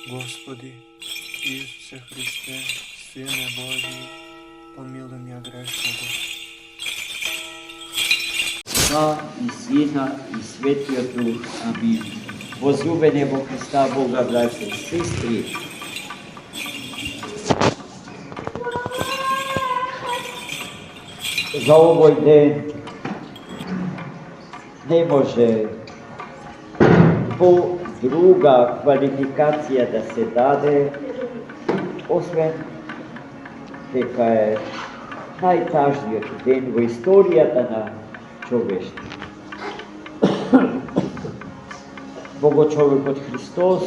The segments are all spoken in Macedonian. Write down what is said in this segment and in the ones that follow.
Господи, Исусе Христе, Сине Божи, помилуй меня грешного. Отца и Сина и Светиот Дух. Амин. Возлюбени во Христа Бога, браќа и сестри, за овој ден не може друга квалификација да се даде, освен дека е најтажниот ден во историјата на човештво. Богочовекот Христос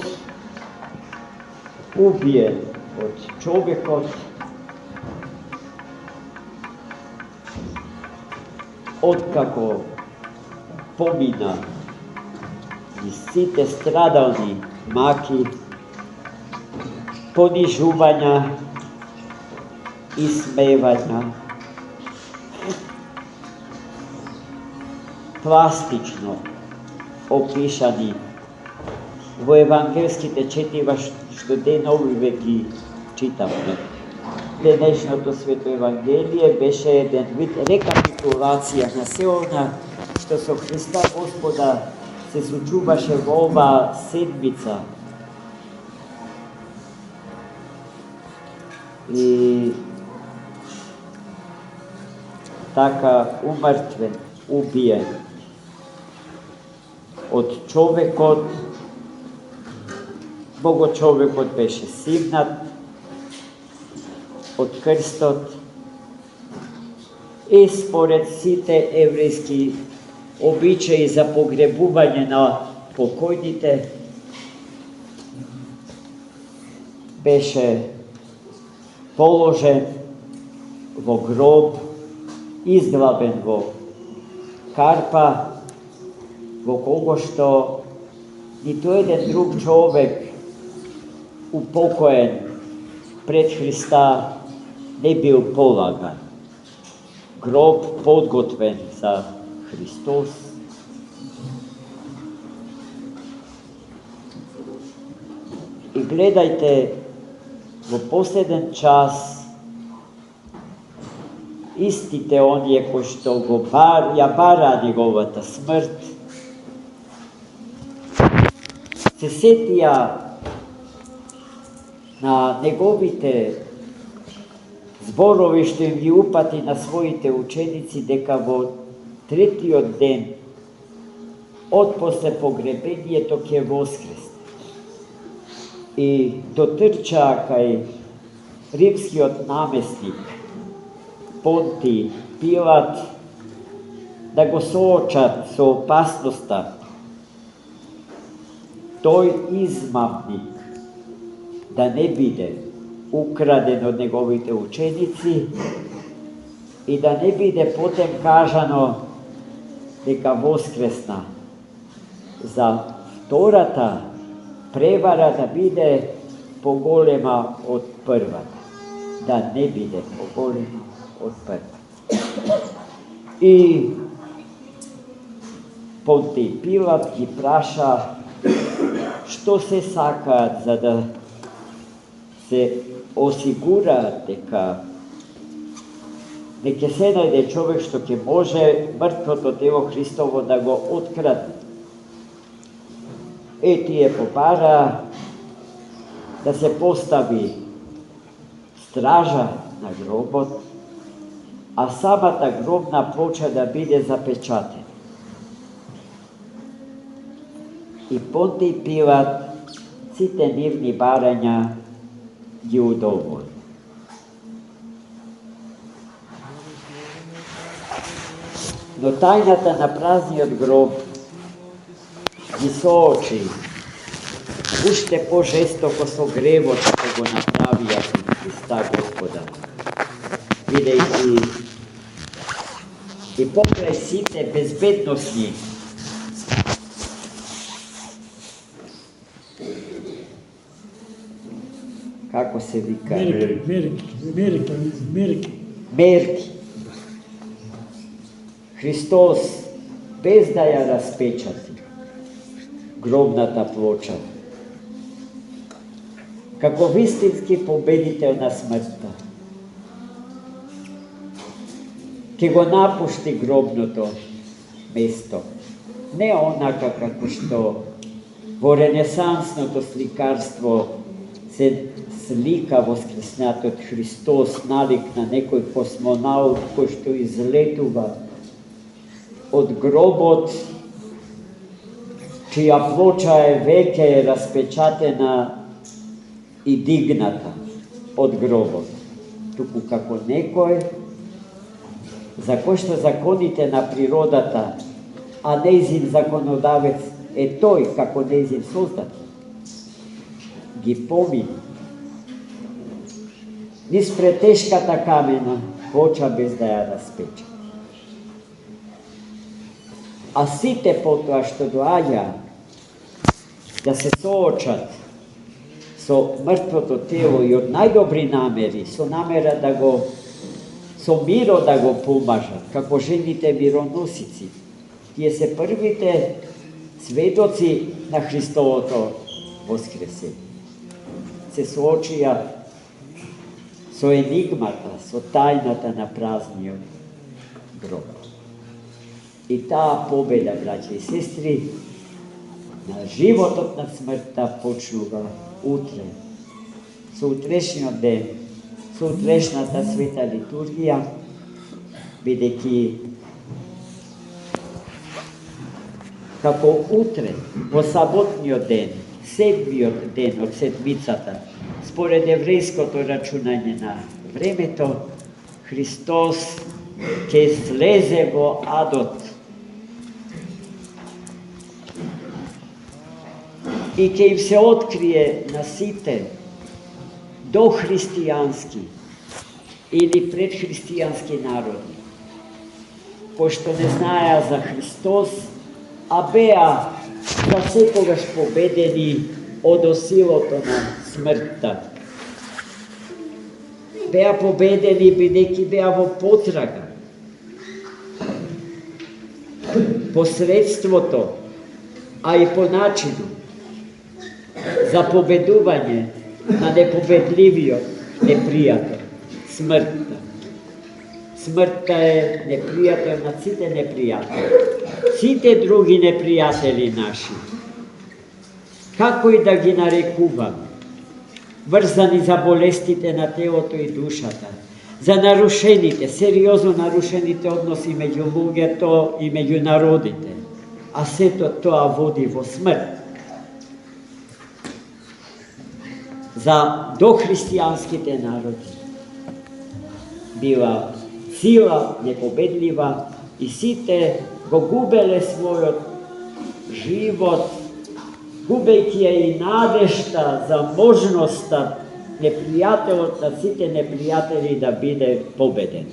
убиен од човекот, откако помина и сите страдални маки, понижувања, исмевања, пластично опишани во евангелските четива што деновиве ги читавме. Денешното свето Евангелие беше еден вид рекапитулација на се она што со Христа Господа се случуваше во оваа седмица. И така умртвен, убиен од човекот, Богочовекот беше сигнат од крстот и според сите еврејски обичаи за погребување на покојните беше положен во гроб, изглабен во карпа, во кого што ниту еден друг човек упокоен пред Христа не бил полаган. Гроб подготвен за Христос. И гледајте, во последен час истите оние кои што ја бара неговата смрт, се сетија на неговите зборови што им ги упати на своите ученици дека во третиот ден од после погребението ќе воскресне. И дотрчаа кај римскиот наместник Понтиј Пилат да го соочат со опасноста тој измамник да не биде украден од неговите ученици и да не биде потем кажано дека воскресна. За втората превара да биде поголема од првата. Да не биде поголема од првата. И Понтиј Пилат ги праша што се сакаат за да се осигураат дека не ќе се најде човек што ќе може мртвото тело Христово да го открадне. Тие побара да се постави стража на гробот, а самата гробна плоча да биде запечатена. И Понтиј Пилат сите нивни барања ги удоволи. Но тајната на празниот гроб ги соочи уште пожестоко со гревот што го направија Христа Господа. Бидејќи и покрај сите безбедносни како се вика? Мерки. Христос, без да ја распечати гробната плоча, како вистински победител на смртта. Ке го напушти гробното место. Не онака како што во ренесансното сликарство се слика воскреснатот Христос, налик на некој космонаут кој што излетува од гробот, чија плоча е веќе распечатена и дигната од гробот. Туку како некој за кој што законите на природата, а нејзин законодавец е тој како нејзин создател, ги помини. Низ претешката камена плоча без да ја распеча. А сите потоа што доаѓа да се соочат со мртвото тело и од најдобри намери, со намера да го, со миро да го помажат, како жените мироносици. Тие се првите сведоци на Христовото воскресение. Се соочија со енигмата, со тајната на празниот гроб. И таа победа, браќи и сестри, на животот на смртта почнува утре, со утрешниот ден, со утрешната света литургија, бидејќи како утре, во саботниот ден, седмиот ден од седмицата, според еврејското рачунање на времето, Христос ќе слезе во адот и ќе им се открие на сите дохристијански или предхристијански народи, кои што не знаеа за Христос, а беа за секогаш победени од осилото на смртта. Беа победени бидејќи беа во потрага. По средството, а и по начинот за победување на непобедливиот непријател, смртта. Смртта е непријател на сите непријатели. Сите други непријатели наши, како и да ги нарекуваме, врзани за болестите на телото и душата, за нарушените, сериозно нарушените односи меѓу луѓето и меѓу народите, а сето тоа води во смрт. За дохристијанските народи била сила непобедлива и сите го губеле својот живот, губејќи ја и надежта за можноста непријателот на сите непријатели да биде победен.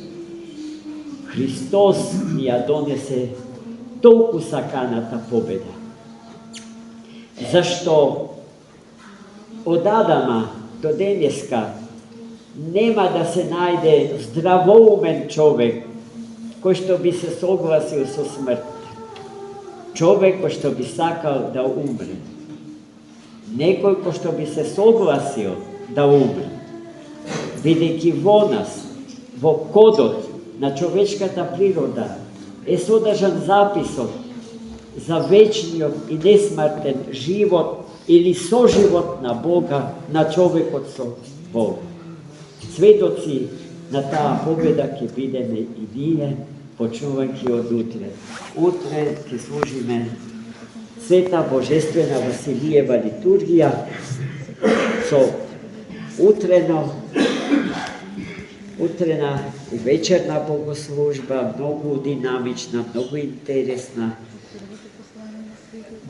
Христос ни ја донесе толку саканата победа. Зашто од Адама до денеска нема да се најде здравоумен човек кој што би се согласил со смрт. Човек кој што би сакал да умре. Некој кој што би се согласил да умре. Бидејќи во нас, во кодот на човечката природа е содржан записот за вечниот и несмртен живот или соживот на Бога, на човекот со Бога. Сведоци на таа победа ќе бидеме и ние, почнувајќи од утре. Утре ќе служиме Света Божествена Василиева литургија со утрена и вечерна богослужба, многу динамична, многу интересна.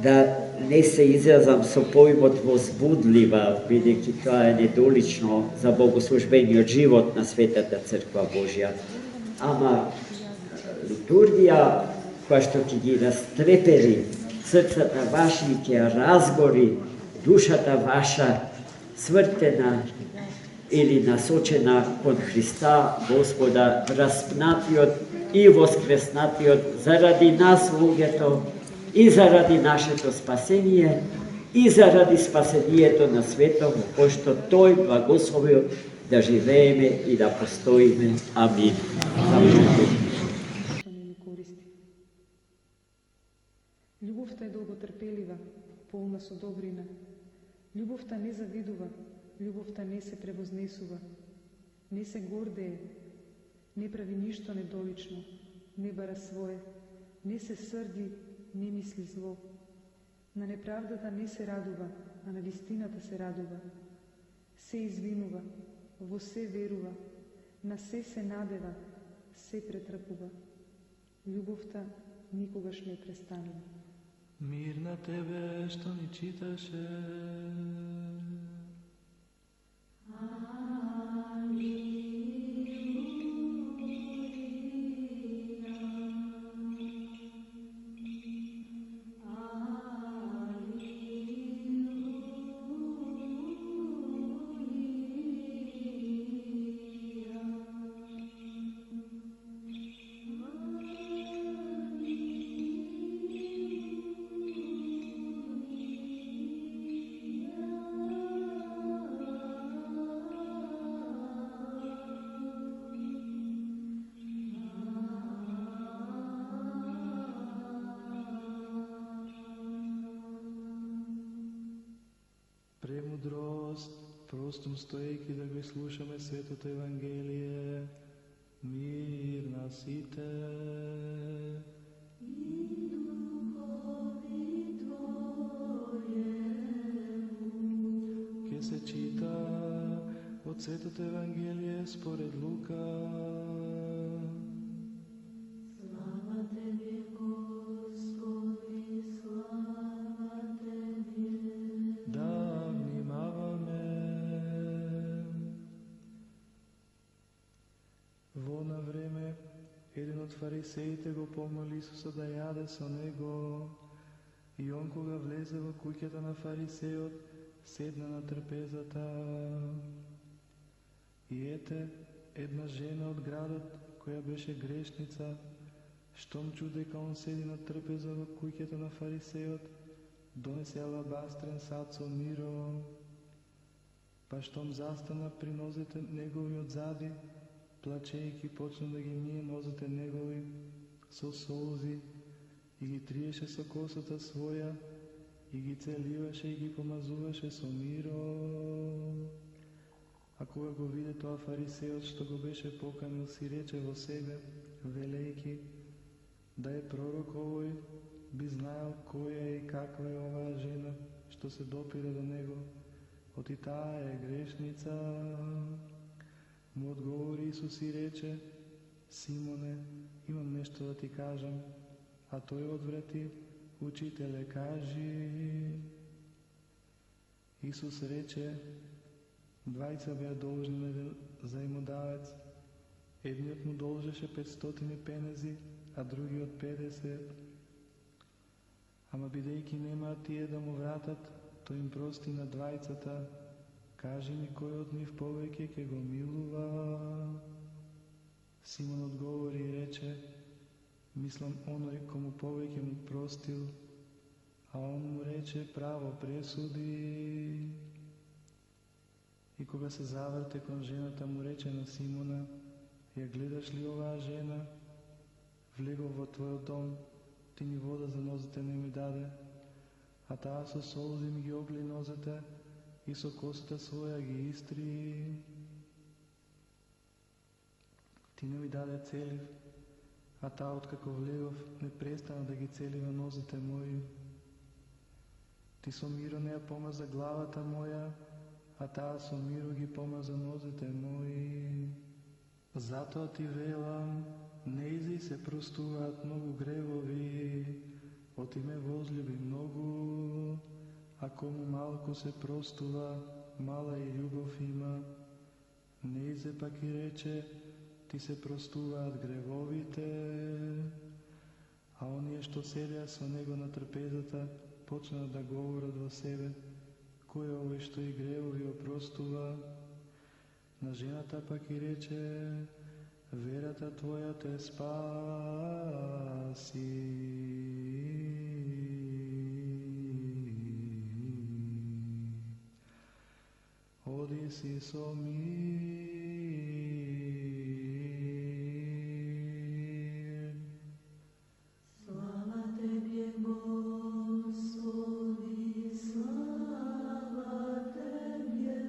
Да не се изразам со поимот возбудлива, бидејќи тоа е недолично за богослужбениот живот на Светата Црква Божја. Ама литургија која што ќе ги растрепери срцата ваши, ќе разгори душата ваша, свртена или насочена кон Христа Господа, распнатиот и воскреснатиот заради нас луѓето и заради нашето спасение, и заради спасението на светот, пошто тој благословил да живееме и да постоиме. Амин. Што не ни користи. Љубовта е долготрпелива, полна со добрина. Љубовта не завидува, љубовта не се превознесува, не се гордее, не прави ништо недолично, не бара свое, не се срди, не мисли зло. На неправдата не се радува, а на вистината се радува. Се извинува, во се верува, на се надева, се претрпува. Љубовта никогаш не престанува. Мир на тебе што ни читаше. Премудрост, простом стоејќи да го слушаме Светото Евангелие, мир на сите. Ке се чита од Светото Евангелие според Лука. Фарисеите го помоли Исуса да јаде со него, и он кога влезе во куќата на фарисеот, седна на трпезата. И ете, една жена од градот, која беше грешница, штом чу дека он седи на трпеза во куќата на фарисеот, донесе алабастрен сад со миро, па штом застана при нозете негови одзади, плачејќи почна да ги мие нозете негови со солзи и ги триеше со косата своја и ги целиваше и ги помазуваше со миро. А кога го виде тоа фарисеот што го беше поканил, си рече во себе, велејќи, да е пророк овој, би знаел која е и каква е оваа жена што се допира до него, оти таа е грешница. Му одговори Исус и рече, Симоне, имам нешто да ти кажам. А тој одврати, учителе, кажи. Исус рече, двајца беа должни на заимодавец. Едниот му должеше 500 пенези, а другиот 50. Ама бидејќи немаат тие да му вратат, тој им прости на двајцата. Кажи ми кој од нив повеќе ќе го милува? Симон одговори и рече, мислам оној кому повеќе му простил. А он му рече, право пресуди. И кога се заврте кон жената, му рече на Симона, ја гледаш ли оваа жена? Влегов во твојот дом, ти ни вода за нозете не ми даде, а таа со солзи ми ги огли нозете и со косата своја ги истри. Ти не ми даде целив, а таа откако влегов не престана да ги целива нозете мои. Ти со миро не ја помаза главата моја, а таа со миро ги помаза нозете мои. Затоа ти велам, неизи се простуваат многу гревови, оти ме возлюби многу, а кому малку се простува, мала и љубов има. Неизе пак и рече, ти се простуваат гревовите, а оние што седеа со него на трпезата, почнаа да говорат во себе, кој е овој што и гревови опростува? На жената пак и рече, верата твоја те спаси. оди си со мир. Слава Тебе, Господи, слава Тебе.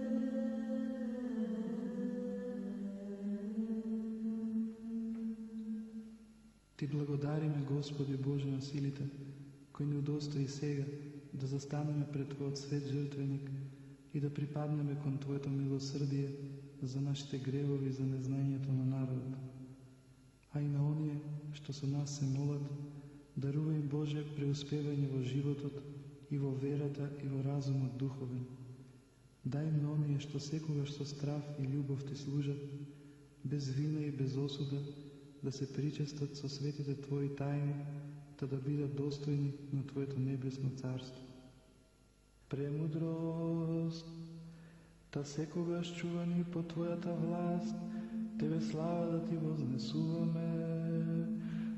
Ти благодариме, Господи Боже на силите, кој ни удостои сега да застанеме пред Твојот свет жртвеник и да припаднеме кон Твоето милосрдие за нашите гревови и за незнанието на народот. А и на оние што со нас се молат, дарува им Боже преуспевање во животот и во верата и во разумот духовен. Дај им на оние што секогаш со страв и љубов Ти служат, без вина и без осуда, да се причестат со светите Твои тајни, та да бидат достојни на Твоето небесно царство. Премудрост, та секогаш чувани по Твојата власт, Тебе слава да Ти вознесуваме,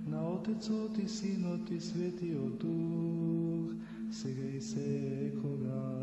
на Отецот и Синот и Светиот Дух, сега и секогаш.